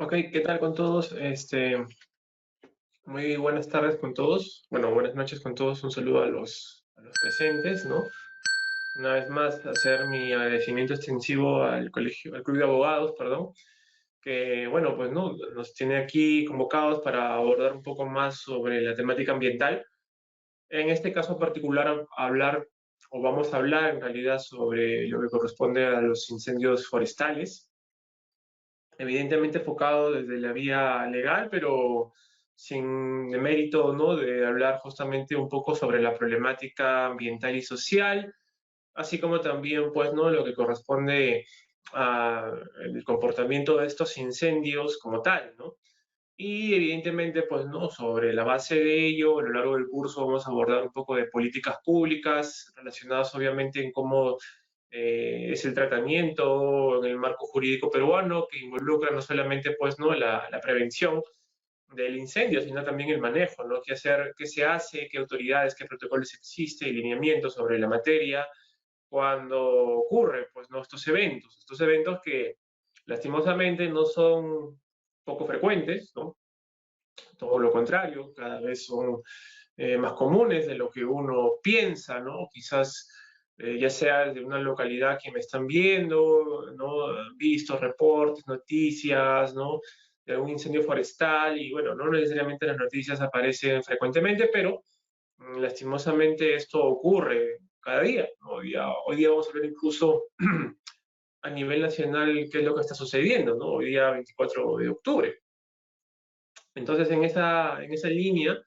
Ok, ¿qué tal con todos? Muy buenas tardes con todos. Bueno, buenas noches con todos. Un saludo a los presentes, ¿no? Una vez más, hacer mi agradecimiento extensivo al colegio, al Club de Abogados, perdón, que, bueno, pues, ¿no? Nos tiene aquí convocados para abordar un poco más sobre la temática ambiental. En este caso particular, hablar, o vamos a hablar en realidad sobre lo que corresponde a los incendios forestales, evidentemente enfocado desde la vía legal, pero sin demérito, ¿no? De hablar justamente un poco sobre la problemática ambiental y social, así como también, pues, ¿no? Lo que corresponde al comportamiento de estos incendios como tal, ¿no? Y evidentemente, pues, ¿no? Sobre la base de ello, a lo largo del curso vamos a abordar un poco de políticas públicas relacionadas obviamente en cómo es el tratamiento en el marco jurídico peruano, que involucra no solamente, pues, ¿no? La prevención del incendio, sino también el manejo, ¿no? ¿Qué hacer, qué se hace, qué autoridades, qué protocolos existen y lineamientos sobre la materia cuando ocurren, pues, ¿no? Estos eventos que lastimosamente no son poco frecuentes, ¿no? Todo lo contrario, cada vez son más comunes de lo que uno piensa, ¿no? Quizás ya sea de una localidad que me están viendo, ¿no? Visto reportes, noticias, ¿no? De algún incendio forestal y bueno, no necesariamente las noticias aparecen frecuentemente, pero lastimosamente esto ocurre cada día, ¿no? Hoy día vamos a ver incluso a nivel nacional qué es lo que está sucediendo, ¿no? Hoy día 24 de octubre. Entonces, en esa línea,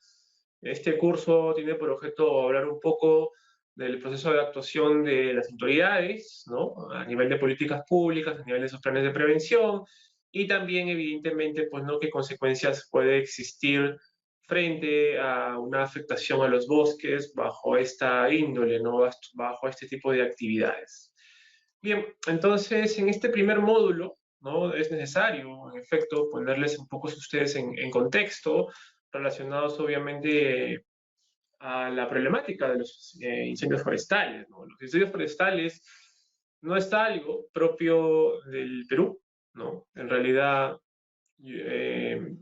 este curso tiene por objeto hablar un poco del proceso de actuación de las autoridades, ¿no? A nivel de políticas públicas, a nivel de esos planes de prevención, y también, evidentemente, pues, ¿no? Qué consecuencias puede existir frente a una afectación a los bosques bajo esta índole, ¿no? Bajo este tipo de actividades. Bien, entonces en este primer módulo, ¿no? Es necesario, en efecto, ponerles un poco a ustedes en contexto, relacionados obviamente a la problemática de los incendios forestales, ¿no? Los incendios forestales no es algo propio del Perú, ¿no? En realidad eh,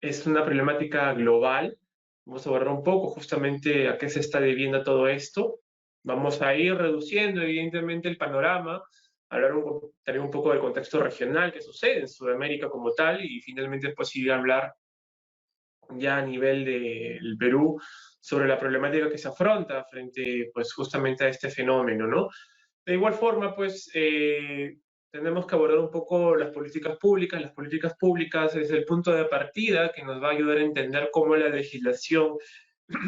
es una problemática global. Vamos a abordar un poco justamente a qué se está debiendo todo esto. Vamos a ir reduciendo, evidentemente, el panorama, hablar también un poco del contexto regional que sucede en Sudamérica como tal y finalmente pues ir a hablar ya a nivel del Perú sobre la problemática que se afronta frente pues justamente a este fenómeno, ¿no? De igual forma, pues tenemos que abordar un poco las políticas públicas. Las políticas públicas es el punto de partida que nos va a ayudar a entender cómo la legislación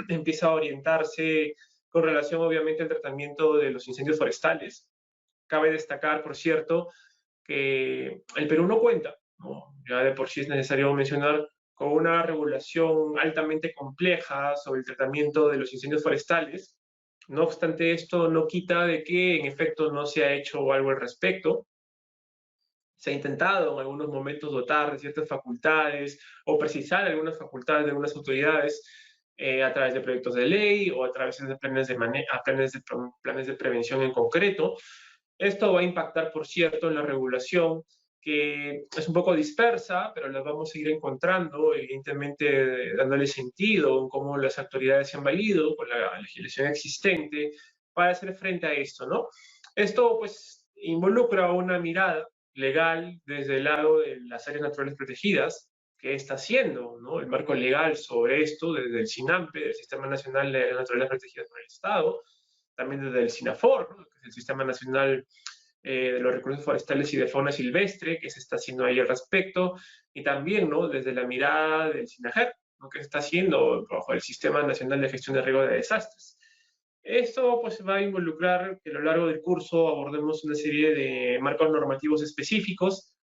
empieza a orientarse con relación, obviamente, al tratamiento de los incendios forestales. Cabe destacar, por cierto, que el Perú no cuenta, ¿no? Ya de por sí es necesario mencionar, con una regulación altamente compleja sobre el tratamiento de los incendios forestales. No obstante, esto no quita de que en efecto no se ha hecho algo al respecto. Se ha intentado en algunos momentos dotar de ciertas facultades o precisar algunas facultades de algunas autoridades a través de proyectos de ley o a través de planes de prevención en concreto. Esto va a impactar, por cierto, en la regulación, que es un poco dispersa, pero la vamos a ir encontrando, evidentemente dándole sentido en cómo las autoridades se han valido con la legislación existente para hacer frente a esto, ¿no? Esto, pues, involucra una mirada legal desde el lado de las áreas naturales protegidas, que está haciendo, ¿no? El marco legal sobre esto desde el SINAMPE, del Sistema Nacional de Áreas Naturales Protegidas por el Estado, también desde el SINAFOR, ¿no? Que es el Sistema Nacional de los Recursos Forestales y de Fauna Silvestre, que se está haciendo ahí al respecto, y también, ¿no? Desde la mirada del SINAGER, ¿no? Que se está haciendo bajo el Sistema Nacional de Gestión de Riesgo de Desastres. Esto pues va a involucrar que a lo largo del curso abordemos una serie de marcos normativos específicos,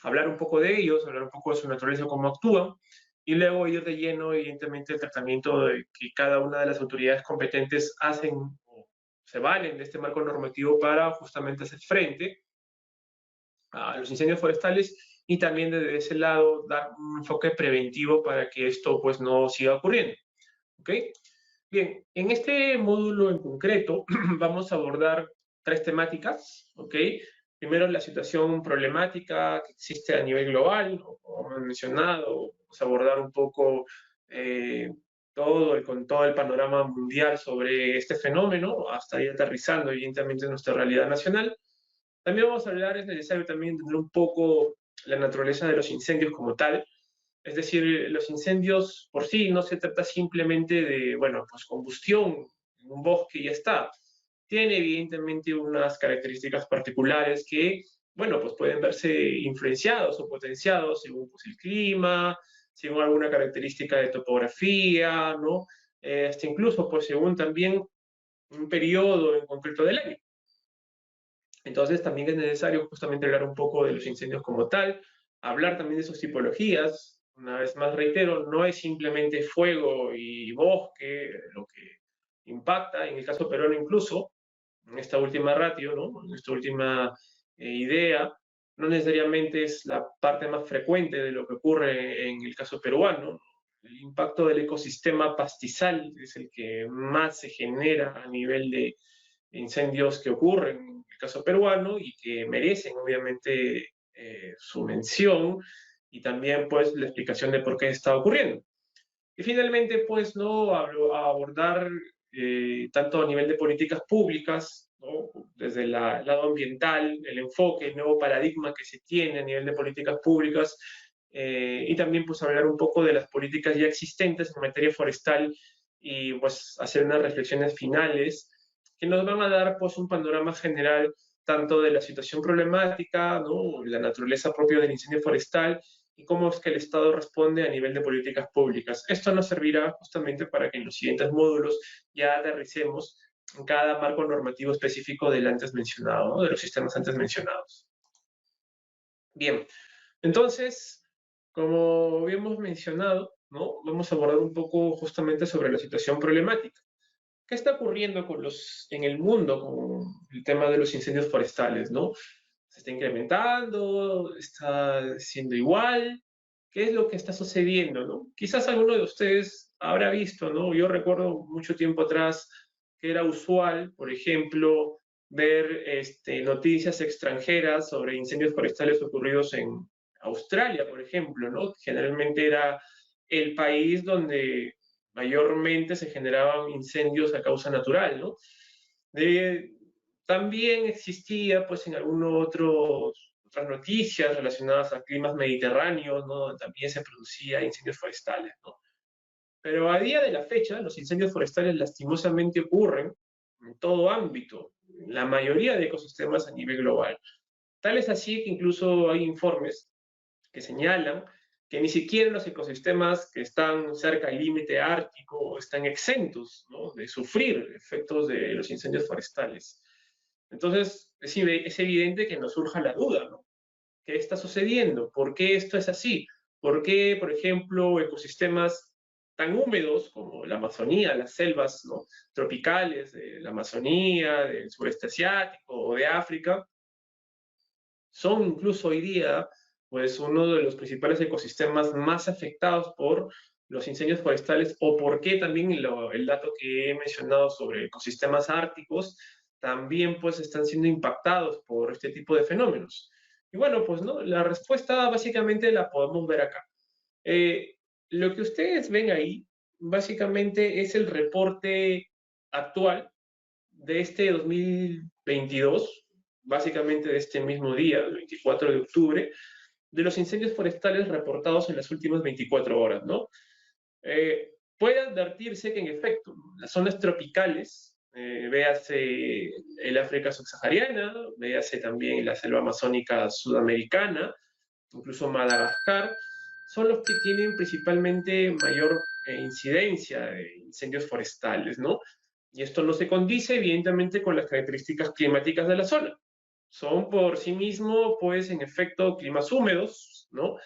hablar un poco de ellos, hablar un poco de su naturaleza, cómo actúan, y luego ir de lleno, evidentemente, el tratamiento de que cada una de las autoridades competentes hacen o se valen de este marco normativo para justamente hacer frente a los incendios forestales y también desde ese lado dar un enfoque preventivo para que esto pues no siga ocurriendo. ¿Ok? Bien, en este módulo en concreto vamos a abordar tres temáticas, ¿ok? Primero, la situación problemática que existe a nivel global, ¿no? Como hemos mencionado, vamos a abordar un poco eh, con todo el panorama mundial sobre este fenómeno, hasta ir aterrizando evidentemente en nuestra realidad nacional. También vamos a hablar, es necesario también entender un poco la naturaleza de los incendios como tal. Es decir, los incendios por sí no se trata simplemente de, bueno, pues combustión en un bosque y ya está. Tiene evidentemente unas características particulares que, bueno, pues pueden verse influenciados o potenciados según pues, el clima, según alguna característica de topografía, ¿no? Hasta incluso, pues según también un periodo en concreto del año. Entonces también es necesario justamente hablar un poco de los incendios como tal, hablar también de sus tipologías. Una vez más reitero, no es simplemente fuego y bosque lo que impacta, en el caso peruano incluso, en esta última ratio, ¿no? En esta última idea, no necesariamente es la parte más frecuente de lo que ocurre en el caso peruano. El impacto del ecosistema pastizal es el que más se genera a nivel de incendios que ocurren en el caso peruano y que merecen obviamente su mención y también pues la explicación de por qué está ocurriendo. Y finalmente pues no a abordar tanto a nivel de políticas públicas, ¿no? Desde el lado ambiental, el enfoque, el nuevo paradigma que se tiene a nivel de políticas públicas y también pues hablar un poco de las políticas ya existentes en materia forestal y pues hacer unas reflexiones finales que nos van a dar pues un panorama general tanto de la situación problemática, ¿no? La naturaleza propia del incendio forestal y cómo es que el Estado responde a nivel de políticas públicas. Esto nos servirá justamente para que en los siguientes módulos ya aterricemos en cada marco normativo específico del antes mencionado, ¿no? De los sistemas antes mencionados. Bien, entonces, como habíamos mencionado, ¿no? Vamos a abordar un poco justamente sobre la situación problemática. ¿Qué está ocurriendo en el mundo con el tema de los incendios forestales, ¿no? ¿Se está incrementando? ¿Está siendo igual? ¿Qué es lo que está sucediendo, no? Quizás alguno de ustedes habrá visto, ¿no? Yo recuerdo mucho tiempo atrás que era usual, por ejemplo, ver noticias extranjeras sobre incendios forestales ocurridos en Australia, por ejemplo, ¿no? Generalmente era el país donde mayormente se generaban incendios a causa natural, ¿no? De, también existía, pues, en algunos otras noticias relacionadas a climas mediterráneos, ¿no? También se producía incendios forestales, ¿no? Pero a día de la fecha, los incendios forestales lastimosamente ocurren en todo ámbito, en la mayoría de ecosistemas a nivel global. Tal es así que incluso hay informes que señalan que ni siquiera los ecosistemas que están cerca del límite ártico están exentos, ¿no? De sufrir efectos de los incendios forestales. Entonces, es evidente que nos surja la duda, ¿no? ¿Qué está sucediendo? ¿Por qué esto es así? ¿Por qué, por ejemplo, ecosistemas tan húmedos como la Amazonía, las selvas, ¿no? Tropicales de la Amazonía, del sureste asiático o de África, son incluso hoy día pues uno de los principales ecosistemas más afectados por los incendios forestales o por qué también el dato que he mencionado sobre ecosistemas árticos también pues están siendo impactados por este tipo de fenómenos. Y bueno, pues no, la respuesta básicamente la podemos ver acá. Eh, lo que ustedes ven ahí básicamente es el reporte actual de este 2022, básicamente de este mismo día, el 24 de octubre, de los incendios forestales reportados en las últimas 24 horas, ¿no? Puede advertirse que en efecto, las zonas tropicales, véase el África subsahariana, véase también la selva amazónica sudamericana, incluso Madagascar, son los que tienen principalmente mayor incidencia de incendios forestales, ¿no? Y esto no se condice, evidentemente, con las características climáticas de la zona. Son por sí mismos, pues, en efecto, climas húmedos, ¿no?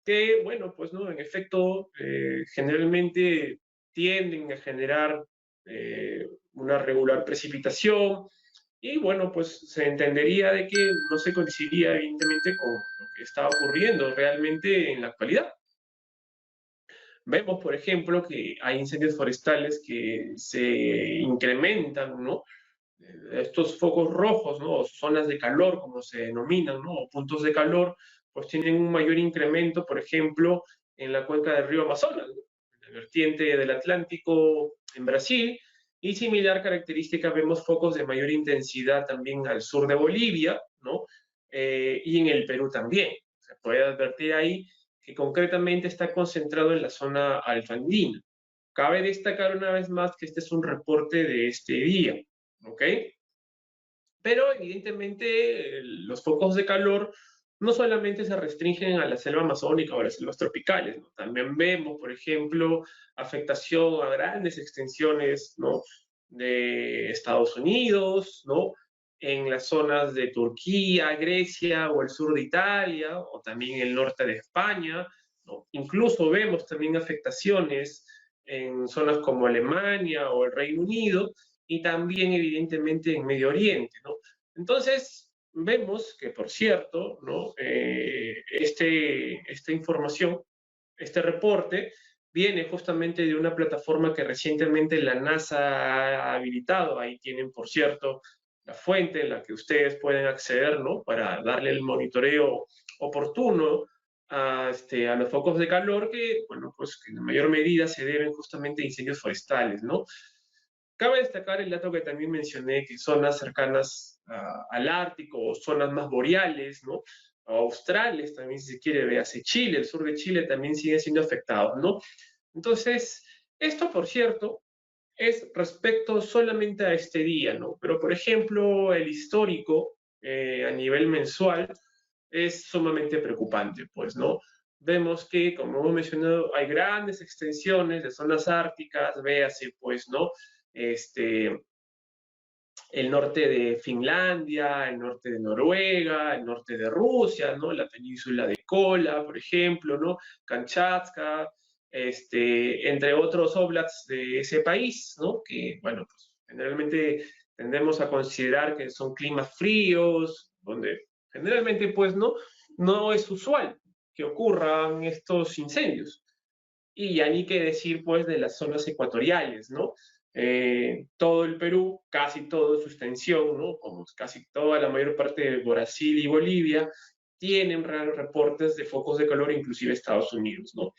Que, bueno, pues, ¿no? En efecto, generalmente tienden a generar una regular precipitación, y bueno, pues se entendería de que no se coincidiría evidentemente con lo que está ocurriendo realmente en la actualidad. Vemos, por ejemplo, que hay incendios forestales que se incrementan, ¿no? estos focos rojos, ¿no? O zonas de calor, como se denominan, ¿no? O puntos de calor, pues tienen un mayor incremento, por ejemplo, en la cuenca del río Amazonas, ¿no? En la vertiente del Atlántico en Brasil, y similar característica vemos focos de mayor intensidad también al sur de Bolivia, ¿no? Y en el Perú también. Se puede advertir ahí que concretamente está concentrado en la zona alfandina. Cabe destacar una vez más que este es un reporte de este día, ¿ok? Pero evidentemente los focos de calor no solamente se restringen a la selva amazónica o a las selvas tropicales, ¿no? También vemos, por ejemplo, afectación a grandes extensiones, ¿no? De Estados Unidos, ¿no? En las zonas de Turquía, Grecia o el sur de Italia, o también el norte de España, ¿no? Incluso vemos también afectaciones en zonas como Alemania o el Reino Unido, y también evidentemente en Medio Oriente, ¿no? Entonces, vemos que, por cierto, ¿no? Esta información, este reporte, viene justamente de una plataforma que recientemente la NASA ha habilitado. Ahí tienen, por cierto, la fuente en la que ustedes pueden acceder, ¿no? Para darle el monitoreo oportuno a los focos de calor que, bueno, pues que en mayor medida se deben justamente a incendios forestales, ¿no? Cabe destacar el dato que también mencioné, que zonas cercanas al Ártico o zonas más boreales, ¿no? O australes también, si se quiere, véase Chile, el sur de Chile también sigue siendo afectado, ¿no? Entonces, esto, por cierto, es respecto solamente a este día, ¿no? Pero, por ejemplo, el histórico a nivel mensual es sumamente preocupante, pues, ¿no? Vemos que, como hemos mencionado, hay grandes extensiones de zonas árticas, véase, pues, ¿no? Este, el norte de Finlandia, el norte de Noruega, el norte de Rusia, ¿no? La península de Kola, por ejemplo, ¿no? Kamchatka, entre otros oblats de ese país, ¿no? Que, bueno, pues generalmente tendemos a considerar que son climas fríos, donde generalmente, pues, no es usual que ocurran estos incendios. Y ya ni qué decir, pues, de las zonas ecuatoriales, ¿no? Todo el Perú, casi toda su extensión, ¿no? Como casi toda la mayor parte de Brasil y Bolivia, tienen reportes de focos de calor, inclusive Estados Unidos, ¿no?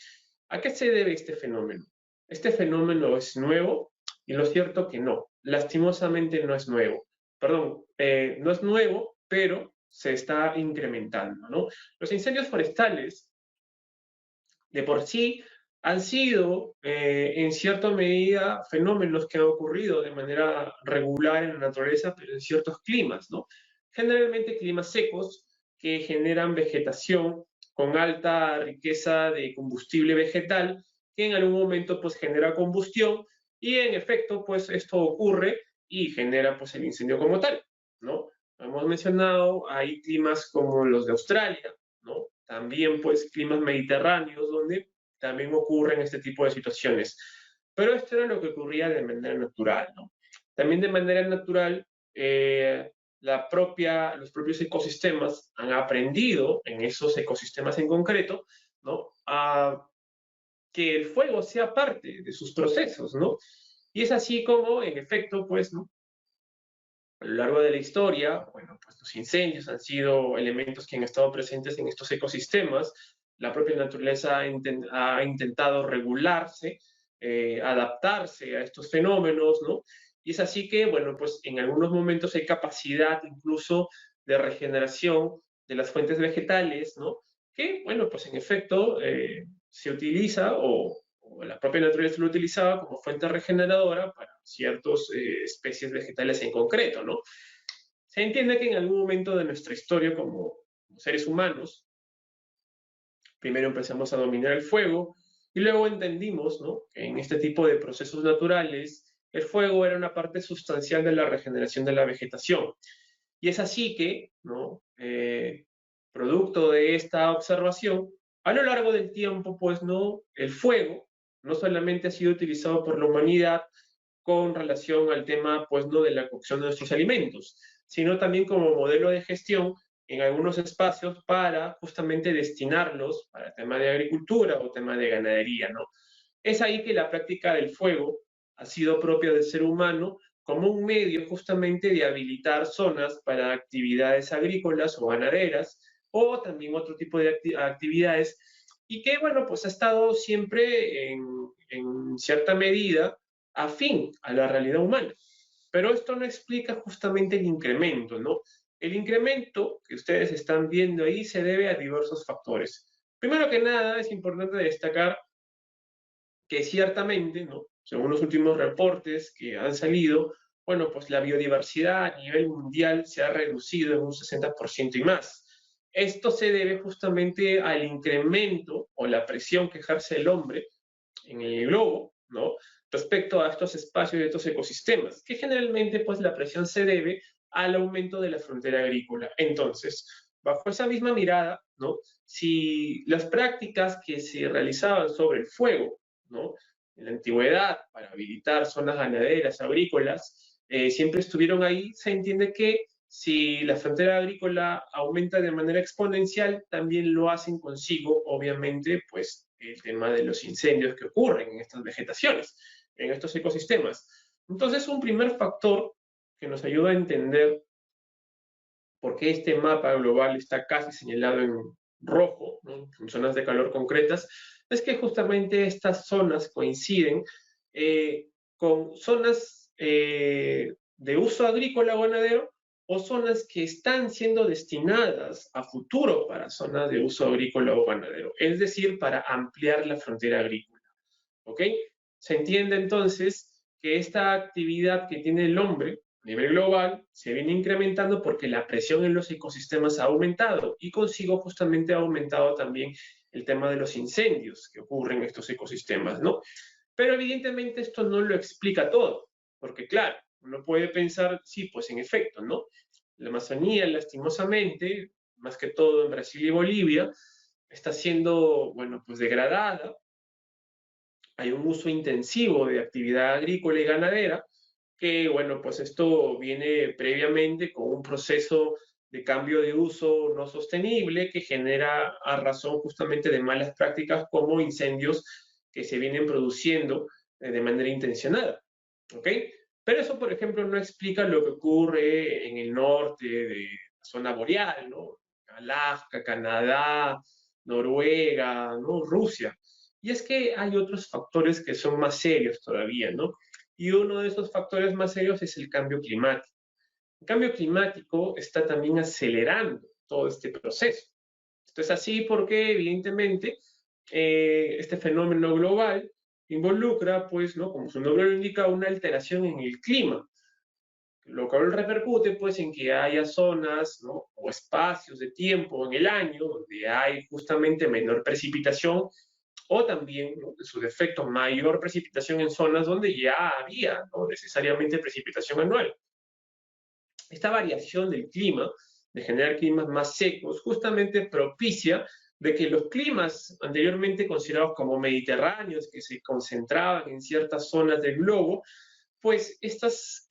¿A qué se debe este fenómeno? Este fenómeno es nuevo y lo cierto que no, lastimosamente no es nuevo. Perdón, no es nuevo, pero se está incrementando, ¿no? Los incendios forestales de por sí han sido en cierta medida fenómenos que han ocurrido de manera regular en la naturaleza, pero en ciertos climas, ¿no? Generalmente climas secos que generan vegetación con alta riqueza de combustible vegetal que en algún momento pues genera combustión y en efecto pues esto ocurre y genera pues el incendio como tal, ¿no? Hemos mencionado, hay climas como los de Australia, ¿no? También pues climas mediterráneos donde también ocurren este tipo de situaciones. Pero esto era lo que ocurría de manera natural, ¿no? También de manera natural, los propios ecosistemas han aprendido en esos ecosistemas en concreto, ¿no? A que el fuego sea parte de sus procesos, ¿no? Y es así como, en efecto, pues, ¿no? A lo largo de la historia, bueno, pues los incendios han sido elementos que han estado presentes en estos ecosistemas. La propia naturaleza ha intentado regularse, adaptarse a estos fenómenos, ¿no? Y es así que, bueno, pues en algunos momentos hay capacidad incluso de regeneración de las fuentes vegetales, ¿no? Que, bueno, pues en efecto se utiliza o la propia naturaleza lo utilizaba como fuente regeneradora para ciertas especies vegetales en concreto, ¿no? Se entiende que en algún momento de nuestra historia como seres humanos, primero empezamos a dominar el fuego y luego entendimos, ¿no? Que en este tipo de procesos naturales el fuego era una parte sustancial de la regeneración de la vegetación. Y es así que, ¿no? Producto de esta observación, a lo largo del tiempo, pues, ¿no? El fuego no solamente ha sido utilizado por la humanidad con relación al tema, pues, ¿no? De la cocción de nuestros alimentos, sino también como modelo de gestión en algunos espacios para justamente destinarlos para tema de agricultura o tema de ganadería, ¿no? Es ahí que la práctica del fuego ha sido propia del ser humano como un medio justamente de habilitar zonas para actividades agrícolas o ganaderas, o también otro tipo de actividades, y que, bueno, pues ha estado siempre en cierta medida afín a la realidad humana. Pero esto no explica justamente el incremento, ¿no? El incremento que ustedes están viendo ahí se debe a diversos factores. Primero que nada, es importante destacar que ciertamente, ¿no? Según los últimos reportes que han salido, bueno, pues la biodiversidad a nivel mundial se ha reducido en un 60% y más. Esto se debe justamente al incremento o la presión que ejerce el hombre en el globo, ¿no? Respecto a estos espacios y estos ecosistemas, que generalmente pues la presión se debe al aumento de la frontera agrícola. Entonces, bajo esa misma mirada, ¿no? Si las prácticas que se realizaban sobre el fuego, ¿no? En la antigüedad, para habilitar zonas ganaderas, agrícolas, siempre estuvieron ahí, se entiende que si la frontera agrícola aumenta de manera exponencial, también lo hacen consigo, obviamente, pues el tema de los incendios que ocurren en estas vegetaciones, en estos ecosistemas. Entonces, un primer factor que nos ayuda a entender por qué este mapa global está casi señalado en rojo, ¿no? En zonas de calor concretas, es que justamente estas zonas coinciden con zonas de uso agrícola o ganadero o zonas que están siendo destinadas a futuro para zonas de uso agrícola o ganadero, es decir, para ampliar la frontera agrícola. ¿Ok? Se entiende entonces que esta actividad que tiene el hombre a nivel global se viene incrementando porque la presión en los ecosistemas ha aumentado y consigo justamente ha aumentado también el tema de los incendios que ocurren en estos ecosistemas, ¿no? Pero evidentemente esto no lo explica todo, porque claro, uno puede pensar, sí, pues en efecto, ¿no? La Amazonía, lastimosamente, más que todo en Brasil y Bolivia, está siendo, bueno, pues degradada. Hay un uso intensivo de actividad agrícola y ganadera, que bueno, pues esto viene previamente con un proceso de cambio de uso no sostenible que genera a razón justamente de malas prácticas como incendios que se vienen produciendo de manera intencionada. ¿Ok? Pero eso, por ejemplo, no explica lo que ocurre en el norte de la zona boreal, ¿no? Alaska, Canadá, Noruega, ¿no? Rusia. Y es que hay otros factores que son más serios todavía, ¿no? Y uno de esos factores más serios es el cambio climático. El cambio climático está también acelerando todo este proceso. Esto es así porque, evidentemente, este fenómeno global involucra, pues, ¿no? Como su nombre lo indica, una alteración en el clima, lo cual repercute, pues, en que haya zonas, ¿no? O espacios de tiempo en el año donde hay justamente menor precipitación o también, ¿no? En su defecto, mayor precipitación en zonas donde ya había, ¿no? Necesariamente precipitación anual. Esta variación del clima, de generar climas más secos, justamente propicia de que los climas anteriormente considerados como mediterráneos, que se concentraban en ciertas zonas del globo, pues estas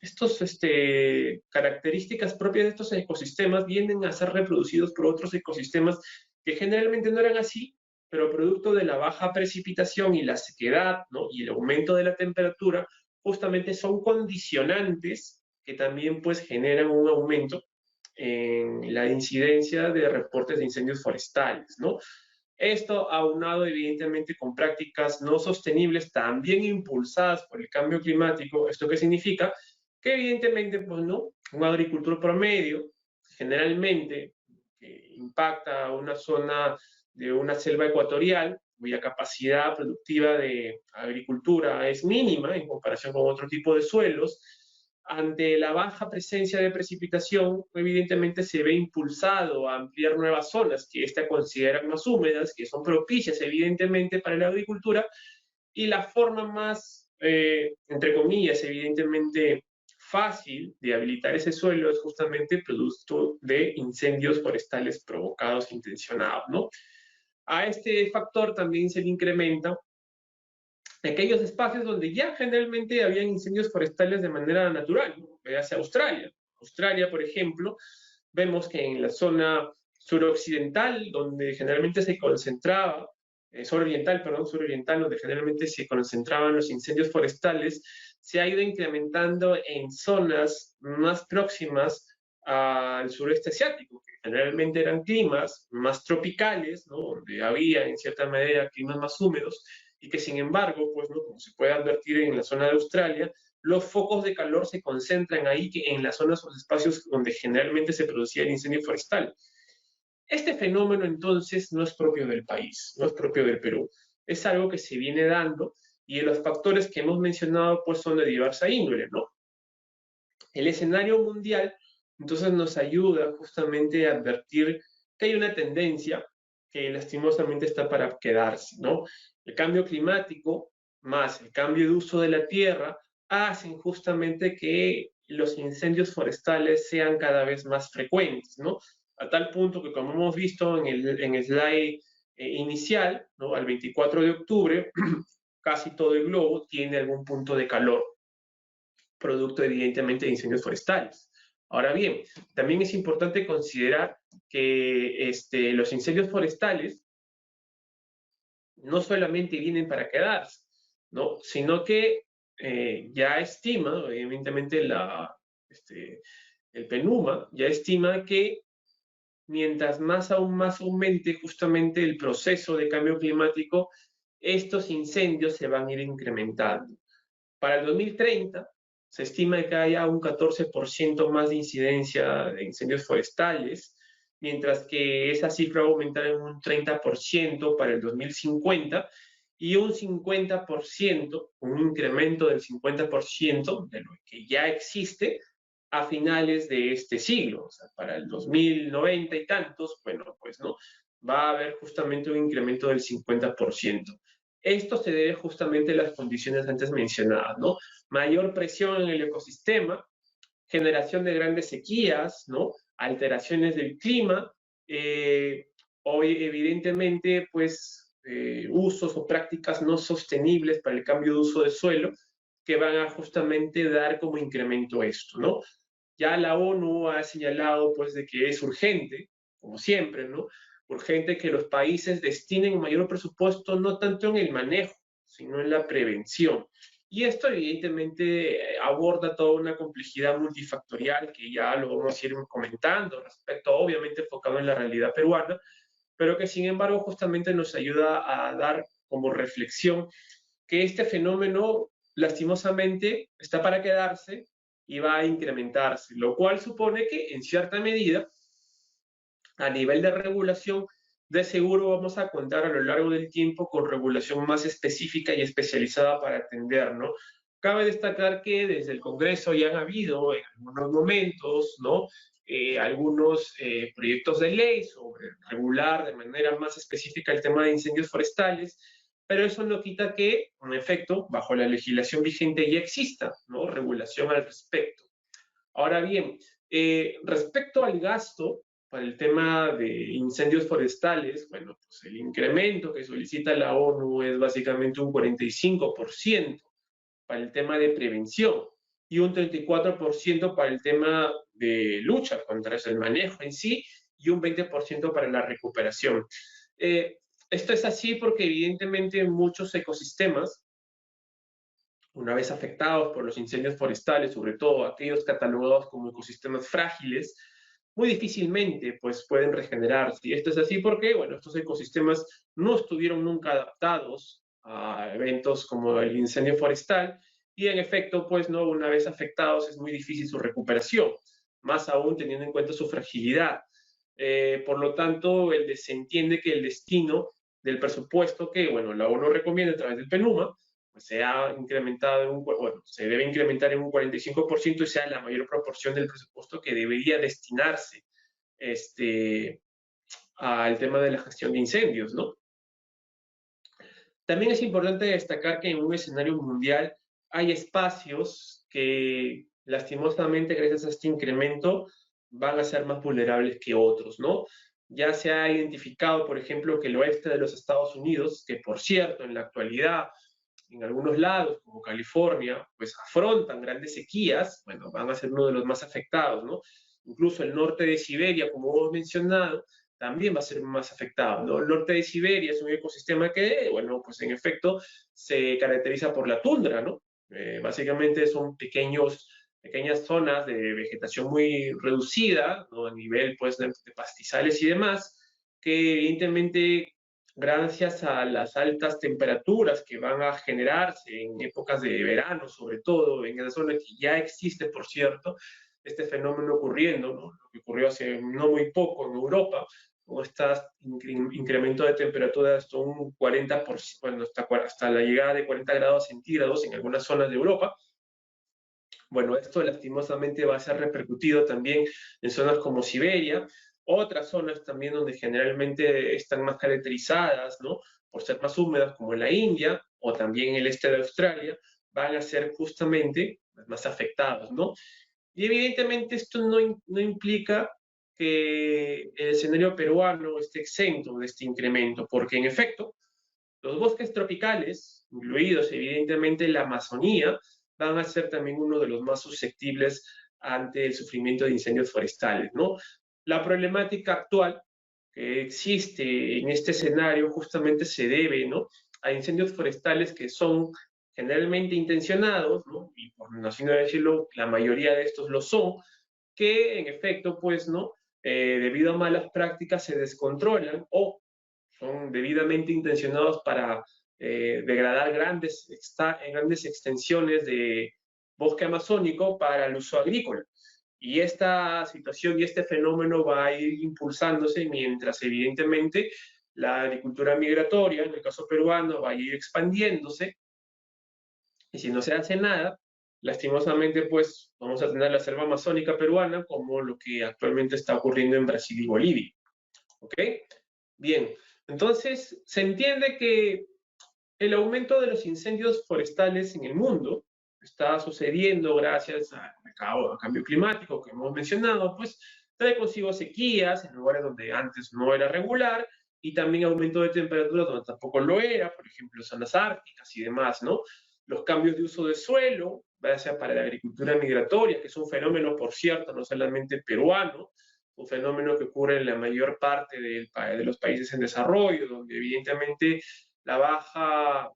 características propias de estos ecosistemas vienen a ser reproducidos por otros ecosistemas que generalmente no eran así, pero producto de la baja precipitación y la sequedad, ¿no? Y el aumento de la temperatura, justamente son condicionantes que también pues generan un aumento en la incidencia de reportes de incendios forestales, ¿no? Esto aunado evidentemente con prácticas no sostenibles también impulsadas por el cambio climático. ¿Esto qué significa? Que evidentemente, pues no, un agricultor promedio generalmente impacta una zona de una selva ecuatorial cuya capacidad productiva de agricultura es mínima en comparación con otro tipo de suelos. Ante la baja presencia de precipitación, evidentemente se ve impulsado a ampliar nuevas zonas que ésta consideran más húmedas, que son propicias evidentemente para la agricultura, y la forma más, entre comillas, evidentemente fácil de habilitar ese suelo es justamente producto de incendios forestales provocados intencionados, ¿no? A este factor también se le incrementa aquellos espacios donde ya generalmente habían incendios forestales de manera natural, ¿no? Hacia Australia. Australia, por ejemplo, vemos que en la zona suroccidental, donde generalmente se concentraba, suroriental, perdón, suroriental, donde generalmente se concentraban los incendios forestales, se ha ido incrementando en zonas más próximas al sureste asiático, que generalmente eran climas más tropicales, ¿no? Donde había en cierta manera climas más húmedos, y que sin embargo, pues, ¿no? Como se puede advertir en la zona de Australia, los focos de calor se concentran ahí, que en las zonas o espacios donde generalmente se producía el incendio forestal. Este fenómeno entonces no es propio del país, no es propio del Perú, es algo que se viene dando, y los factores que hemos mencionado pues son de diversa índole, ¿no? El escenario mundial entonces nos ayuda justamente a advertir que hay una tendencia que lastimosamente está para quedarse, ¿no? El cambio climático más el cambio de uso de la tierra hacen justamente que los incendios forestales sean cada vez más frecuentes, ¿no? A tal punto que, como hemos visto en el slide inicial, ¿no? Al 24 de octubre, casi todo el globo tiene algún punto de calor, producto evidentemente de incendios forestales. Ahora bien, también es importante considerar que los incendios forestales no solamente vienen para quedarse, ¿no? Sino que ya estima, evidentemente el PNUMA ya estima que mientras aún más aumente justamente el proceso de cambio climático, estos incendios se van a ir incrementando. Para el 2030 se estima que haya un 14% más de incidencia de incendios forestales, mientras que esa cifra va a aumentar en un 30% para el 2050 y un 50%, un incremento del 50% de lo que ya existe a finales de este siglo. O sea, para el 2090 y tantos, bueno, pues no, va a haber justamente un incremento del 50%. Esto se debe justamente a las condiciones antes mencionadas, ¿no? Mayor presión en el ecosistema, generación de grandes sequías, ¿no? Alteraciones del clima, hoy evidentemente, pues, usos o prácticas no sostenibles para el cambio de uso de suelo que van a justamente dar como incremento esto, ¿no? Ya la ONU ha señalado, pues, de que es urgente, como siempre, ¿no? Urgente que los países destinen mayor presupuesto no tanto en el manejo, sino en la prevención. Y esto evidentemente aborda toda una complejidad multifactorial que ya lo vamos a ir comentando respecto, obviamente enfocado en la realidad peruana, pero que sin embargo justamente nos ayuda a dar como reflexión que este fenómeno lastimosamente está para quedarse y va a incrementarse, lo cual supone que en cierta medida a nivel de regulación, de seguro vamos a contar a lo largo del tiempo con regulación más específica y especializada para atender, ¿no? Cabe destacar que desde el Congreso ya han habido en algunos momentos, ¿no? Algunos proyectos de ley sobre regular de manera más específica el tema de incendios forestales, pero eso no quita que, en efecto, bajo la legislación vigente ya exista, ¿no? Regulación al respecto. Ahora bien, respecto al gasto para el tema de incendios forestales, bueno, pues el incremento que solicita la ONU es básicamente un 45% para el tema de prevención y un 34% para el tema de lucha contra eso, el manejo en sí, y un 20% para la recuperación. Esto es así porque evidentemente muchos ecosistemas, una vez afectados por los incendios forestales, sobre todo aquellos catalogados como ecosistemas frágiles, muy difícilmente pues, pueden regenerarse. Y esto es así porque, bueno, estos ecosistemas no estuvieron nunca adaptados a eventos como el incendio forestal, y en efecto, pues, no, una vez afectados es muy difícil su recuperación, más aún teniendo en cuenta su fragilidad. Por lo tanto, se entiende que el destino del presupuesto que, bueno, la ONU recomienda a través del PNUMA, pues se ha incrementado bueno, se debe incrementar en un 45% y sea la mayor proporción del presupuesto que debería destinarse al tema de la gestión de incendios, ¿no? También es importante destacar que en un escenario mundial hay espacios que lastimosamente gracias a este incremento van a ser más vulnerables que otros, ¿no? Ya se ha identificado, por ejemplo, que el oeste de los Estados Unidos, que por cierto en la actualidad en algunos lados, como California, pues afrontan grandes sequías, bueno, van a ser uno de los más afectados, ¿no? Incluso el norte de Siberia, como hemos mencionado, también va a ser más afectado, ¿no? El norte de Siberia es un ecosistema que, bueno, pues en efecto se caracteriza por la tundra, ¿no? Básicamente son pequeñas zonas de vegetación muy reducida, ¿no? A nivel pues, de pastizales y demás, que evidentemente gracias a las altas temperaturas que van a generarse en épocas de verano, sobre todo en esa zona que ya existe, por cierto, este fenómeno ocurriendo, ¿no? Lo que ocurrió hace no muy poco en Europa, con este incremento de temperatura hasta un 40%, bueno, hasta la llegada de 40 grados centígrados en algunas zonas de Europa. Bueno, esto lastimosamente va a ser repercutido también en zonas como Siberia, otras zonas también donde generalmente están más caracterizadas, ¿no? Por ser más húmedas, como en la India o también el este de Australia, van a ser justamente más afectados, ¿no? Y evidentemente esto no implica que el escenario peruano esté exento de este incremento, porque en efecto, los bosques tropicales, incluidos evidentemente la Amazonía, van a ser también uno de los más susceptibles ante el sufrimiento de incendios forestales, ¿no? La problemática actual que existe en este escenario justamente se debe, ¿no? A incendios forestales que son generalmente intencionados, ¿no? Y por no decirlo, la mayoría de estos lo son, que en efecto, pues, ¿no? Debido a malas prácticas se descontrolan o son debidamente intencionados para degradar grandes extensiones de bosque amazónico para el uso agrícola. Y esta situación y este fenómeno va a ir impulsándose mientras evidentemente la agricultura migratoria, en el caso peruano, va a ir expandiéndose. Y si no se hace nada, lastimosamente, pues vamos a tener la selva amazónica peruana como lo que actualmente está ocurriendo en Brasil y Bolivia. ¿Ok? Bien, entonces se entiende que el aumento de los incendios forestales en el mundo está sucediendo gracias al cambio climático que hemos mencionado, pues trae consigo sequías en lugares donde antes no era regular y también aumento de temperaturas donde tampoco lo era, por ejemplo, zonas árticas y demás, ¿no? Los cambios de uso de suelo, ya sea para la agricultura migratoria, que es un fenómeno, por cierto, no solamente peruano, un fenómeno que ocurre en la mayor parte de los países en desarrollo, donde evidentemente la baja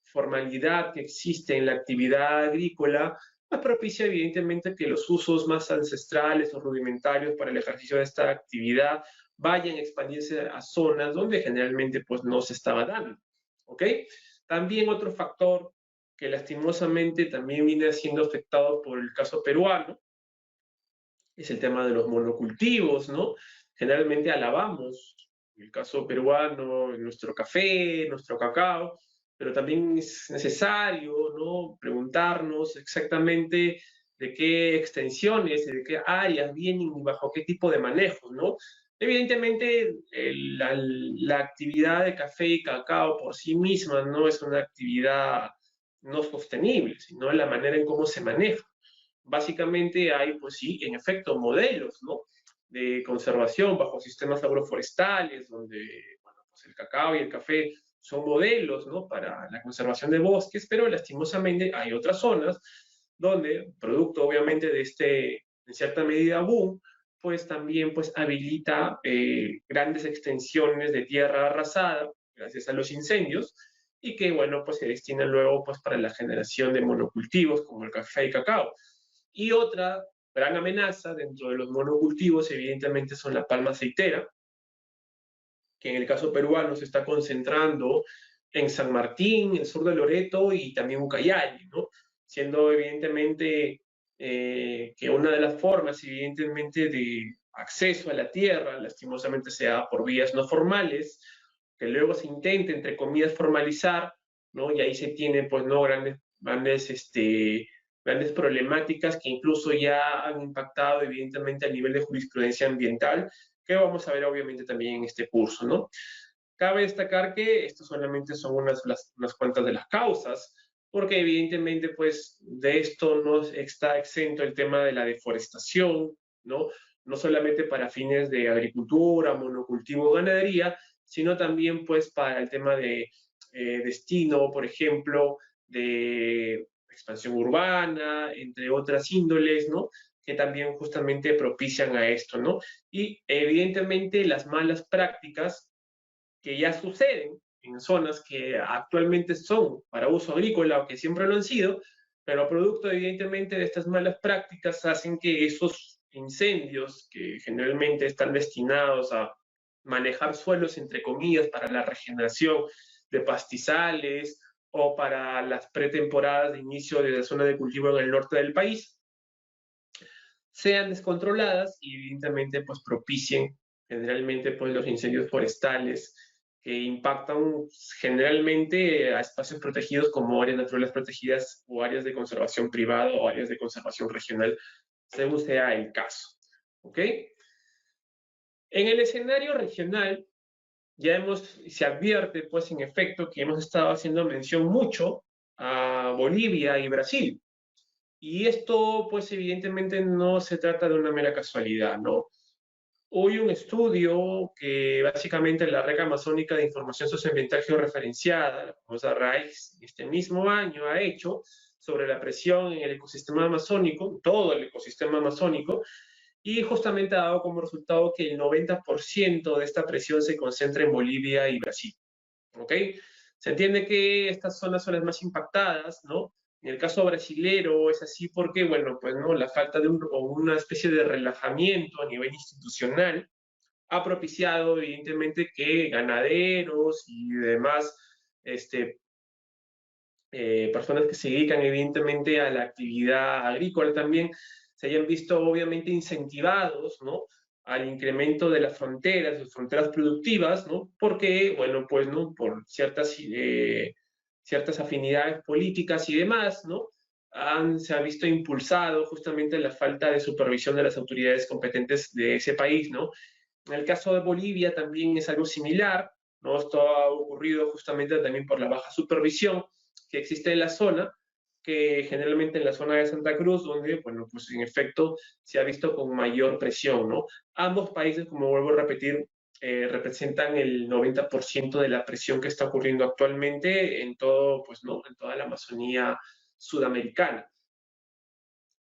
formalidad que existe en la actividad agrícola pues propicia evidentemente que los usos más ancestrales o rudimentarios para el ejercicio de esta actividad vayan a expandirse a zonas donde generalmente pues no se estaba dando. ¿Ok? También otro factor que lastimosamente también viene siendo afectado por el caso peruano es el tema de los monocultivos, ¿no? Generalmente alabamos el caso peruano, nuestro café, nuestro cacao, pero también es necesario, ¿no? Preguntarnos exactamente de qué extensiones, de qué áreas vienen y bajo qué tipo de manejos, ¿no? Evidentemente, la actividad de café y cacao por sí misma no es una actividad no sostenible, sino la manera en cómo se maneja. Básicamente hay, pues sí, en efecto, modelos, ¿no? De conservación bajo sistemas agroforestales, donde, bueno, pues el cacao y el café son modelos, ¿no? Para la conservación de bosques, pero lastimosamente hay otras zonas donde, producto obviamente de este, en cierta medida, boom, pues también pues habilita grandes extensiones de tierra arrasada gracias a los incendios y que, bueno, pues se destinan luego pues para la generación de monocultivos como el café y cacao. Y otra gran amenaza dentro de los monocultivos, evidentemente, son la palma aceitera, que en el caso peruano se está concentrando en San Martín, el sur de Loreto y también Ucayali, ¿no? Siendo evidentemente que una de las formas, evidentemente, de acceso a la tierra, lastimosamente se da por vías no formales, que luego se intente, entre comillas, formalizar, ¿no? Y ahí se tienen, pues, ¿no? Grandes problemáticas que incluso ya han impactado, evidentemente, a nivel de jurisprudencia ambiental, que vamos a ver obviamente también en este curso, ¿no? Cabe destacar que estas solamente son unas cuantas de las causas, porque evidentemente pues de esto no está exento el tema de la deforestación, ¿no? No solamente para fines de agricultura, monocultivo, ganadería, sino también pues para el tema de destino, por ejemplo, de expansión urbana, entre otras índoles, ¿no? Que también justamente propician a esto, ¿no? Y evidentemente las malas prácticas que ya suceden en zonas que actualmente son para uso agrícola o que siempre lo han sido, pero producto evidentemente de estas malas prácticas hacen que esos incendios, que generalmente están destinados a manejar suelos, entre comillas, para la regeneración de pastizales o para las pretemporadas de inicio de la zona de cultivo en el norte del país, sean descontroladas y evidentemente pues propicien generalmente pues los incendios forestales que impactan generalmente a espacios protegidos como áreas naturales protegidas o áreas de conservación privada o áreas de conservación regional, según sea el caso. ¿Ok? En el escenario regional, se advierte, pues, en efecto, que hemos estado haciendo mención mucho a Bolivia y Brasil. Y esto, pues, evidentemente no se trata de una mera casualidad, ¿no? Hoy un estudio que básicamente la Red Amazónica de Información Socioambiental Georreferenciada, la famosa RAIS, este mismo año ha hecho sobre la presión en el ecosistema amazónico, todo el ecosistema amazónico, y justamente ha dado como resultado que el 90% de esta presión se concentra en Bolivia y Brasil. ¿Ok? Se entiende que estas zonas son las más impactadas, ¿no? En el caso brasilero es así porque, bueno, pues no, la falta de una especie de relajamiento a nivel institucional ha propiciado evidentemente que ganaderos y demás personas que se dedican evidentemente a la actividad agrícola también se hayan visto obviamente incentivados, ¿no? Al incremento de las fronteras productivas, ¿no? Porque, bueno, pues, ¿no? Por ciertas afinidades políticas y demás, ¿no? Se ha visto impulsado justamente la falta de supervisión de las autoridades competentes de ese país, ¿no? En el caso de Bolivia también es algo similar, ¿no? Esto ha ocurrido justamente también por la baja supervisión que existe en la zona, que generalmente en la zona de Santa Cruz, donde, bueno, pues en efecto se ha visto con mayor presión, ¿no? Ambos países, como vuelvo a repetir, representan el 90% de la presión que está ocurriendo actualmente en todo, pues, ¿no? En toda la Amazonía sudamericana.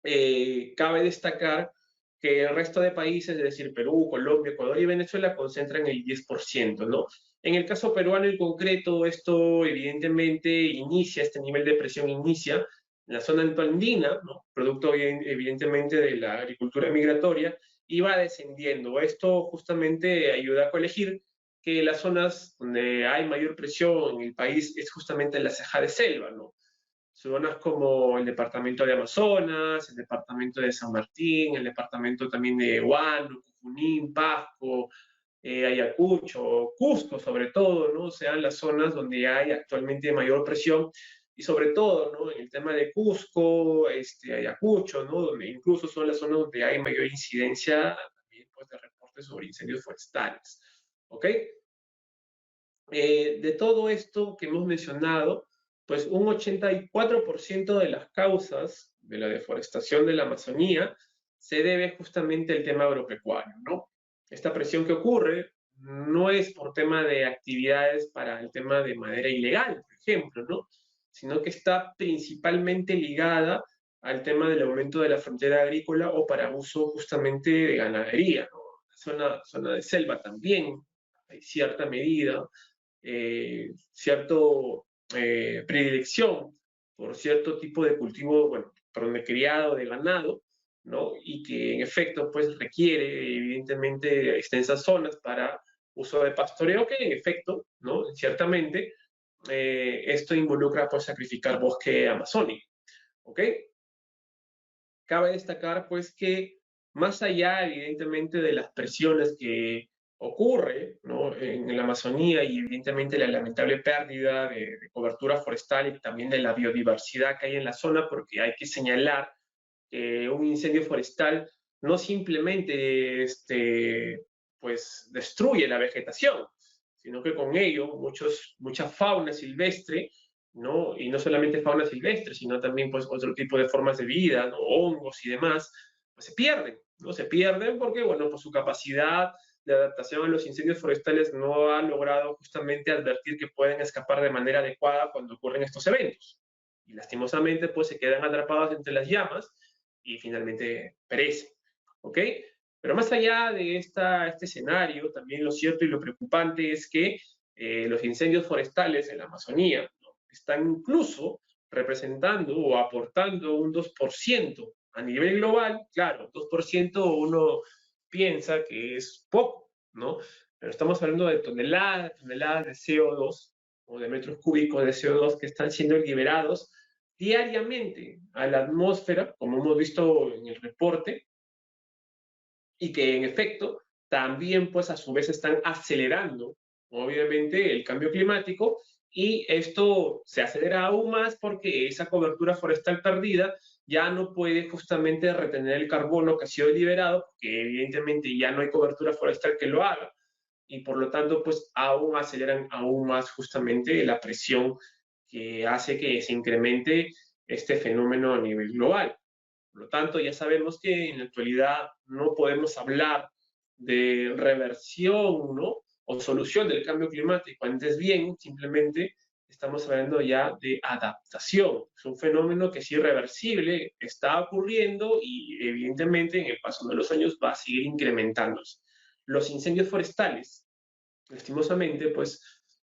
Cabe destacar que el resto de países, es decir, Perú, Colombia, Ecuador y Venezuela, concentran el 10%, ¿no? En el caso peruano en concreto, esto evidentemente este nivel de presión inicia en la zona andina, ¿no? Producto evidentemente de la agricultura migratoria, y va descendiendo. Esto justamente ayuda a colegir que las zonas donde hay mayor presión en el país es justamente la ceja de selva, ¿no? Zonas como el departamento de Amazonas, el departamento de San Martín, el departamento también de Huánuco, Junín, Pasco, Ayacucho, Cusco sobre todo, ¿no? Sean las zonas donde hay actualmente mayor presión y sobre todo, ¿no? En el tema de Cusco, Ayacucho, ¿no? Donde incluso son las zonas donde hay mayor incidencia también, pues, de reportes sobre incendios forestales, ¿ok? De todo esto que hemos mencionado, pues un 84% de las causas de la deforestación de la Amazonía se debe justamente al tema agropecuario, ¿no? Esta presión que ocurre no es por tema de actividades para el tema de madera ilegal, por ejemplo, ¿no? Sino que está principalmente ligada al tema del aumento de la frontera agrícola o para uso justamente de ganadería, ¿no? La zona de selva también hay cierta medida cierto predilección por cierto tipo de cultivo, bueno, perdón, de criado, de ganado, ¿no? Y que en efecto, pues requiere evidentemente extensas zonas para uso de pastoreo, que en efecto, ¿no? Ciertamente, esto involucra, pues, sacrificar bosque amazónico, ¿ok? Cabe destacar, pues, que más allá, evidentemente, de las presiones que ocurre, ¿no? En la Amazonía y evidentemente la lamentable pérdida de cobertura forestal y también de la biodiversidad que hay en la zona, porque hay que señalar que un incendio forestal no simplemente pues, destruye la vegetación, sino que con ello mucha fauna silvestre, ¿no? Y no solamente fauna silvestre, sino también pues, otro tipo de formas de vida, ¿no? Hongos y demás, pues se pierden, ¿no? Se pierden porque, bueno, pues su capacidad de adaptación a los incendios forestales no ha logrado justamente advertir que pueden escapar de manera adecuada cuando ocurren estos eventos. Y lastimosamente, pues se quedan atrapadas entre las llamas y finalmente perecen. ¿Ok? Pero más allá de este escenario, también lo cierto y lo preocupante es que los incendios forestales en la Amazonía, ¿no? Están incluso representando o aportando un 2% a nivel global. Claro, 2% uno piensa que es poco, ¿no? Pero estamos hablando de toneladas de CO2 o de metros cúbicos de CO2 que están siendo liberados diariamente a la atmósfera, como hemos visto en el reporte, y que en efecto también pues a su vez están acelerando obviamente el cambio climático, y esto se acelera aún más porque esa cobertura forestal perdida ya no puede justamente retener el carbono que ha sido liberado, porque evidentemente ya no hay cobertura forestal que lo haga, y por lo tanto pues aún aceleran aún más justamente la presión que hace que se incremente este fenómeno a nivel global. Por lo tanto, ya sabemos que en la actualidad no podemos hablar de reversión, ¿no? O solución del cambio climático. Antes bien, simplemente estamos hablando ya de adaptación. Es un fenómeno que es irreversible, está ocurriendo y evidentemente en el paso de los años va a seguir incrementándose. Los incendios forestales, lastimosamente, pues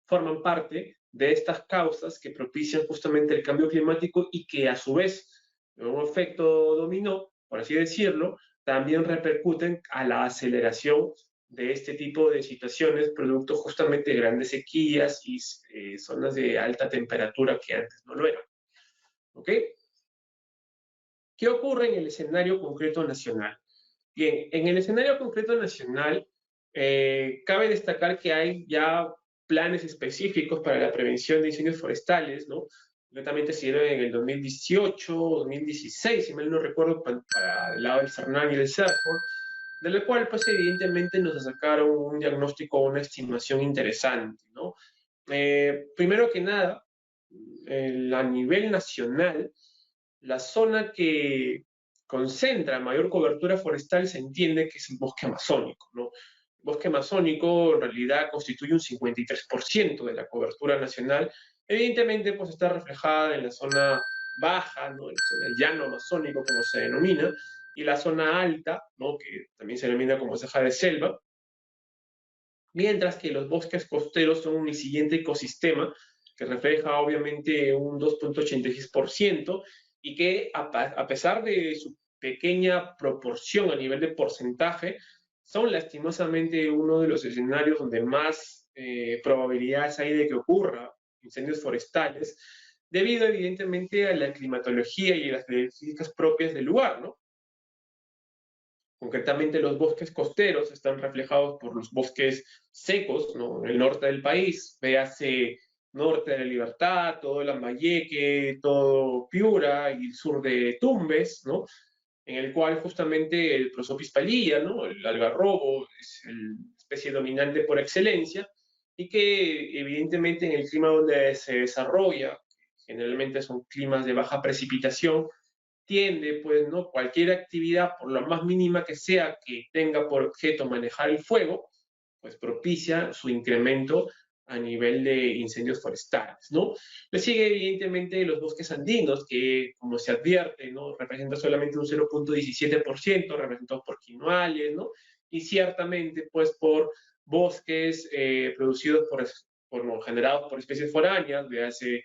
forman parte de estas causas que propician justamente el cambio climático y que a su vez, en un efecto dominó, por así decirlo, también repercuten a la aceleración de este tipo de situaciones, producto justamente de grandes sequías y zonas de alta temperatura que antes no lo eran. ¿Ok? ¿Qué ocurre en el escenario concreto nacional? Bien, en el escenario concreto nacional, cabe destacar que hay ya planes específicos para la prevención de incendios forestales, ¿no? Concretamente se dieron en el 2018, 2016, si mal no recuerdo, para el lado del Cernán y del Serford, de la cual, pues, evidentemente nos sacaron un diagnóstico, una estimación interesante, ¿no? Primero que nada, a nivel nacional, la zona que concentra mayor cobertura forestal se entiende que es el bosque amazónico, ¿no? El bosque amazónico en realidad constituye un 53% de la cobertura nacional. Evidentemente, pues está reflejada en la zona baja, ¿no? En la zona del llano amazónico, como se denomina, y la zona alta, ¿no? Que también se denomina como ceja de selva, mientras que los bosques costeros son un siguiente ecosistema que refleja obviamente un 2,86%, y que a pesar de su pequeña proporción a nivel de porcentaje, son lastimosamente uno de los escenarios donde más probabilidades hay de que ocurra incendios forestales, debido evidentemente a la climatología y a las características propias del lugar, ¿no? Concretamente, los bosques costeros están reflejados por los bosques secos, ¿no? En el norte del país, véase norte de la Libertad, todo el Lambayeque, todo Piura y el sur de Tumbes, ¿no? En el cual justamente el Prosopis pallida, ¿no? El algarrobo es la especie dominante por excelencia, y que evidentemente en el clima donde se desarrolla, generalmente son climas de baja precipitación, tiende, pues, ¿no? Cualquier actividad, por lo más mínima que sea, que tenga por objeto manejar el fuego, pues propicia su incremento a nivel de incendios forestales, ¿no? Le sigue evidentemente los bosques andinos, que como se advierte, ¿no? Representa solamente un 0,17%, representados por quinoales, ¿no? Y ciertamente, pues, por bosques producidos por generados por especies foráneas, de hace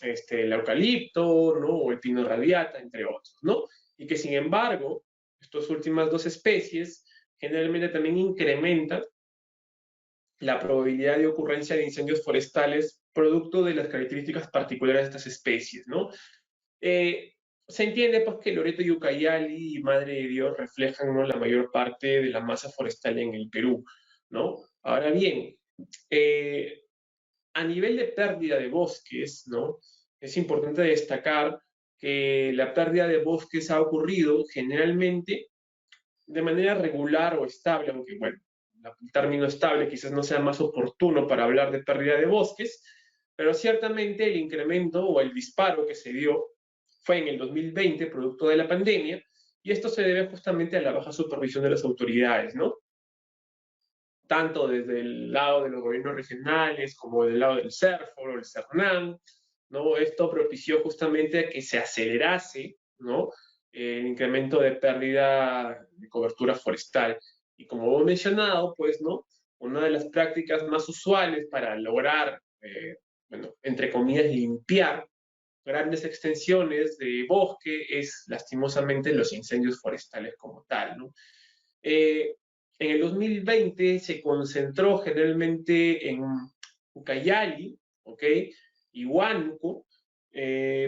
el eucalipto, ¿no? O el pino radiata, entre otros, ¿no? Y que sin embargo, estas últimas dos especies generalmente también incrementan la probabilidad de ocurrencia de incendios forestales producto de las características particulares de estas especies, ¿no? Eh, Se entiende, pues, que Loreto y Ucayali y Madre de Dios reflejan, ¿no? La mayor parte de la masa forestal en el Perú, ¿no? Ahora bien, eh, a nivel de pérdida de bosques, ¿no? Es importante destacar que la pérdida de bosques ha ocurrido generalmente de manera regular o estable, aunque bueno, el término estable quizás no sea más oportuno para hablar de pérdida de bosques, pero ciertamente el incremento o el disparo que se dio fue en el 2020, producto de la pandemia, y esto se debe justamente a la baja supervisión de las autoridades, ¿no? Tanto desde el lado de los gobiernos regionales como del lado del CERFOR o el CERNAN, ¿no? Esto propició justamente que se acelerase, ¿no? El incremento de pérdida de cobertura forestal. Y como he mencionado, pues, ¿no? Una de las prácticas más usuales para lograr, bueno, entre comillas, limpiar grandes extensiones de bosque es lastimosamente los incendios forestales como tal, ¿no? En el 2020 se concentró generalmente en Ucayali, ¿ok? Y Huánuco,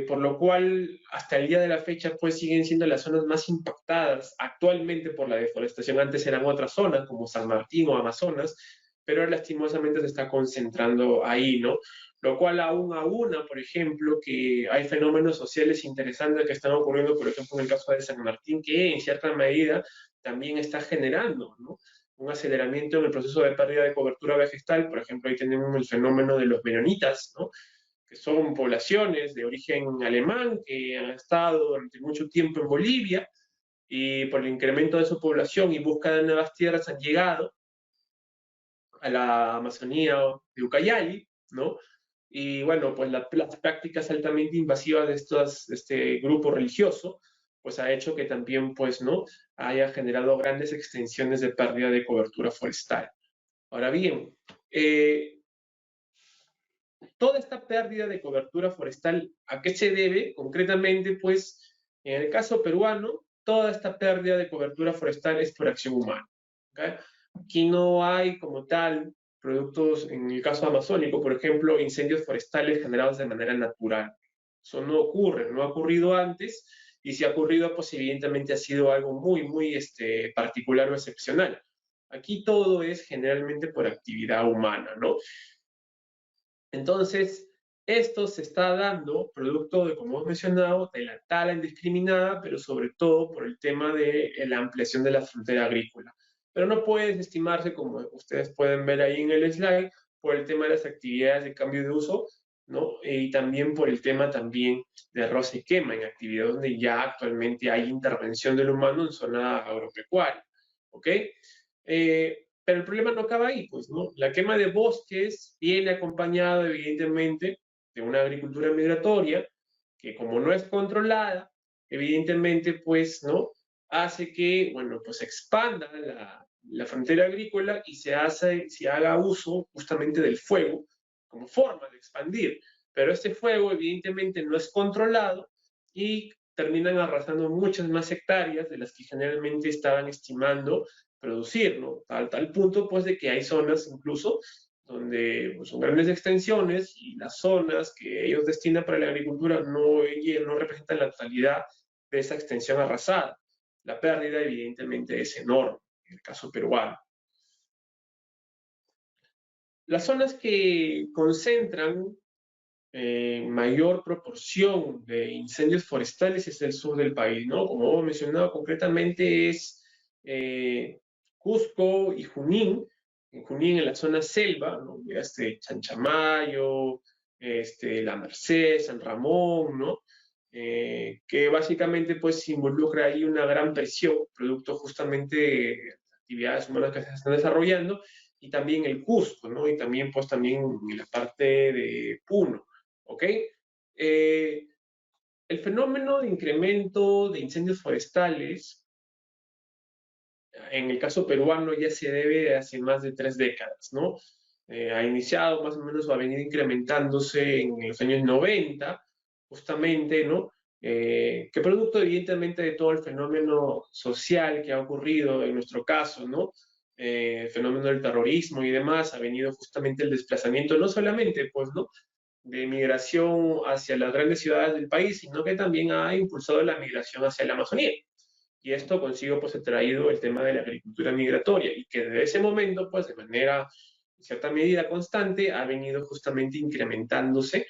por lo cual hasta el día de la fecha pues siguen siendo las zonas más impactadas actualmente por la deforestación. Antes eran otras zonas como San Martín o Amazonas, pero lastimosamente se está concentrando ahí, ¿no? Lo cual aún aúna, por ejemplo, que hay fenómenos sociales interesantes que están ocurriendo, por ejemplo, en el caso de San Martín, que en cierta medida también está generando, ¿no?, un aceleramiento en el proceso de pérdida de cobertura vegetal. Por ejemplo, ahí tenemos el fenómeno de los menonitas, ¿no?, que son poblaciones de origen alemán que han estado durante mucho tiempo en Bolivia y por el incremento de su población y búsqueda de nuevas tierras han llegado a la Amazonía de Ucayali, ¿no? Y bueno, pues las prácticas altamente invasivas de este grupo religioso, pues ha hecho que también, pues, ¿no?, haya generado grandes extensiones de pérdida de cobertura forestal. Ahora bien, toda esta pérdida de cobertura forestal, ¿a qué se debe? Concretamente, pues, en el caso peruano, toda esta pérdida de cobertura forestal es por acción humana. ¿Okay? Aquí no hay como tal productos, en el caso amazónico, por ejemplo, incendios forestales generados de manera natural. Eso no ocurre, no ha ocurrido antes, y si ha ocurrido, pues evidentemente ha sido algo muy particular o excepcional. Aquí todo es generalmente por actividad humana, ¿no? Entonces, esto se está dando producto de, como hemos mencionado, de la tala indiscriminada, pero sobre todo por el tema de la ampliación de la frontera agrícola. Pero no puede desestimarse, como ustedes pueden ver ahí en el slide, por el tema de las actividades de cambio de uso, ¿no? Y también por el tema también de roce y quema, en actividades donde ya actualmente hay intervención del humano en zona agropecuaria, ¿ok? Pero el problema no acaba ahí, pues, ¿no? La quema de bosques viene acompañada, evidentemente, de una agricultura migratoria que, como no es controlada, evidentemente, pues, ¿no?, hace que, bueno, pues expanda la frontera agrícola y se haga uso justamente del fuego como forma de expandir. Pero este fuego, evidentemente, no es controlado y terminan arrasando muchas más hectáreas de las que generalmente estaban estimando producir, ¿no? Tal punto, pues, de que hay zonas incluso donde pues, son grandes extensiones y las zonas que ellos destinan para la agricultura no representan la totalidad de esa extensión arrasada. La pérdida, evidentemente, es enorme, en el caso peruano. Las zonas que concentran mayor proporción de incendios forestales es el sur del país, ¿no? Como hemos mencionado, concretamente es Cusco y Junín. En Junín, en la zona selva, ¿no?, Chanchamayo, La Merced, San Ramón, ¿no? Que básicamente pues involucra ahí una gran presión, producto justamente de actividades humanas que se están desarrollando, y también el Cusco, ¿no? Y también pues también en la parte de Puno. ¿Ok? El fenómeno de incremento de incendios forestales, en el caso peruano, ya se debe hace más de 3 décadas, ¿no? Ha iniciado más o menos, ha venido incrementándose en los años 90, justamente, ¿no? Que producto evidentemente de todo el fenómeno social que ha ocurrido en nuestro caso, ¿no? El fenómeno del terrorismo y demás, ha venido justamente el desplazamiento, no solamente, pues, ¿no?, de migración hacia las grandes ciudades del país, sino que también ha impulsado la migración hacia la Amazonía. Y esto consigo pues ha traído el tema de la agricultura migratoria y que desde ese momento pues de manera, en cierta medida constante, ha venido justamente incrementándose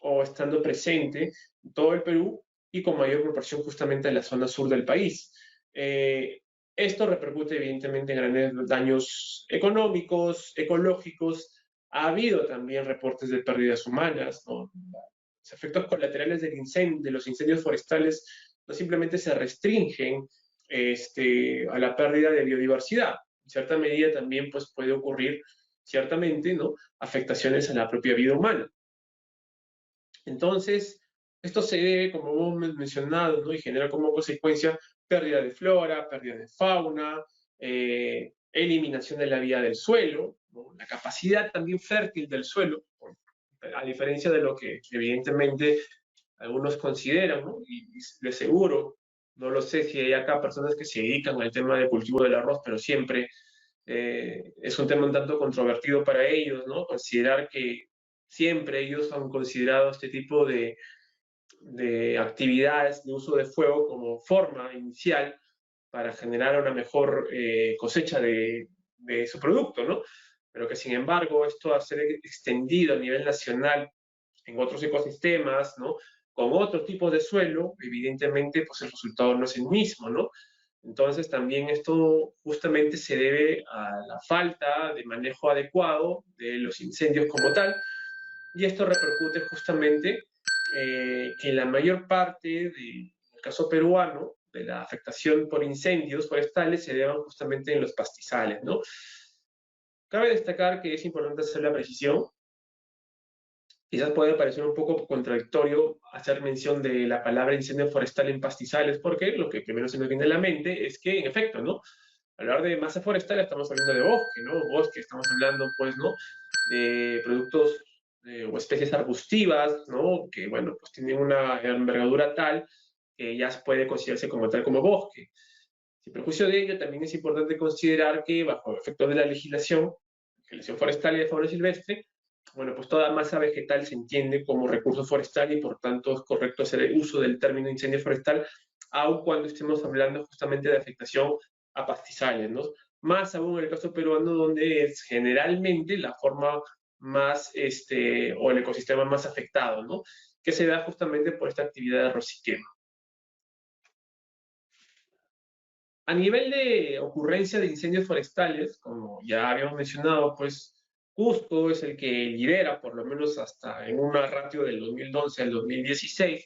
o estando presente en todo el Perú y con mayor proporción justamente en la zona sur del país. Esto repercute evidentemente en grandes daños económicos, ecológicos. Ha habido también reportes de pérdidas humanas, ¿no? Los efectos colaterales de los incendios forestales no simplemente se restringen a la pérdida de biodiversidad. En cierta medida también pues, puede ocurrir, ciertamente, ¿no?, afectaciones a la propia vida humana. Entonces, esto se debe, como hemos mencionado, ¿no?, y genera como consecuencia pérdida de flora, pérdida de fauna, eliminación de la vida del suelo, ¿no?, la capacidad también fértil del suelo, a diferencia de lo que evidentemente algunos consideran, ¿no? Y de seguro, no lo sé si hay acá personas que se dedican al tema de cultivo del arroz, pero siempre es un tema un tanto controvertido para ellos, ¿no? Considerar que siempre ellos han considerado este tipo de actividades de uso de fuego como forma inicial para generar una mejor cosecha de su producto, ¿no? Pero que sin embargo esto va a ser extendido a nivel nacional en otros ecosistemas, ¿no? Con otros tipos de suelo, evidentemente, pues el resultado no es el mismo, ¿no? Entonces también esto justamente se debe a la falta de manejo adecuado de los incendios como tal, y esto repercute justamente que la mayor parte del caso peruano de la afectación por incendios forestales se deban justamente en los pastizales, ¿no? Cabe destacar que es importante hacer la precisión. Quizás puede parecer un poco contradictorio hacer mención de la palabra incendio forestal en pastizales, porque lo que primero se me viene a la mente es que, en efecto, ¿no? Al hablar de masa forestal estamos hablando de bosque, ¿no? Bosque, estamos hablando, pues, ¿no? De productos o especies arbustivas, ¿no? Que, bueno, pues tienen una envergadura tal que ya puede considerarse como tal como bosque. Sin perjuicio de ello, también es importante considerar que, bajo efectos de la legislación forestal y de fauna silvestre, bueno, pues toda masa vegetal se entiende como recurso forestal y por tanto es correcto hacer el uso del término incendio forestal, aun cuando estemos hablando justamente de afectación a pastizales, ¿no? Más aún en el caso peruano, donde es generalmente la forma más, o el ecosistema más afectado, ¿no? Que se da justamente por esta actividad de rosiquema. A nivel de ocurrencia de incendios forestales, como ya habíamos mencionado, pues Cusco es el que lidera, por lo menos hasta en una ratio del 2011 al 2016,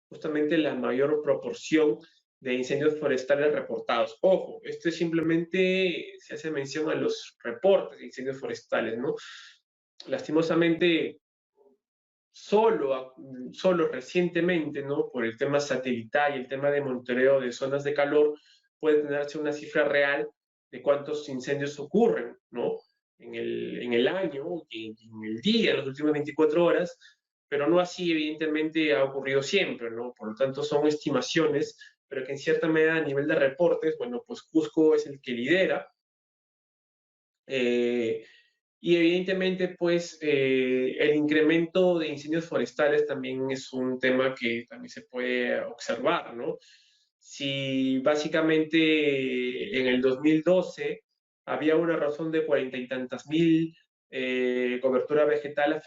justamente la mayor proporción de incendios forestales reportados. Ojo, esto simplemente se hace mención a los reportes de incendios forestales, ¿no? Lastimosamente, solo recientemente, ¿no? Por el tema satelital y el tema de monitoreo de zonas de calor, puede tenerse una cifra real de cuántos incendios ocurren, ¿no? En el año, en el día, en las últimas 24 horas, pero no así, evidentemente, ha ocurrido siempre, ¿no? Por lo tanto, son estimaciones, pero que en cierta medida a nivel de reportes, bueno, pues Cusco es el que lidera. Eh, y evidentemente, pues, el incremento de incendios forestales también es un tema que también se puede observar, ¿no? Si básicamente en el 2012 había una razón de 40 y tantas mil cobertura vegetal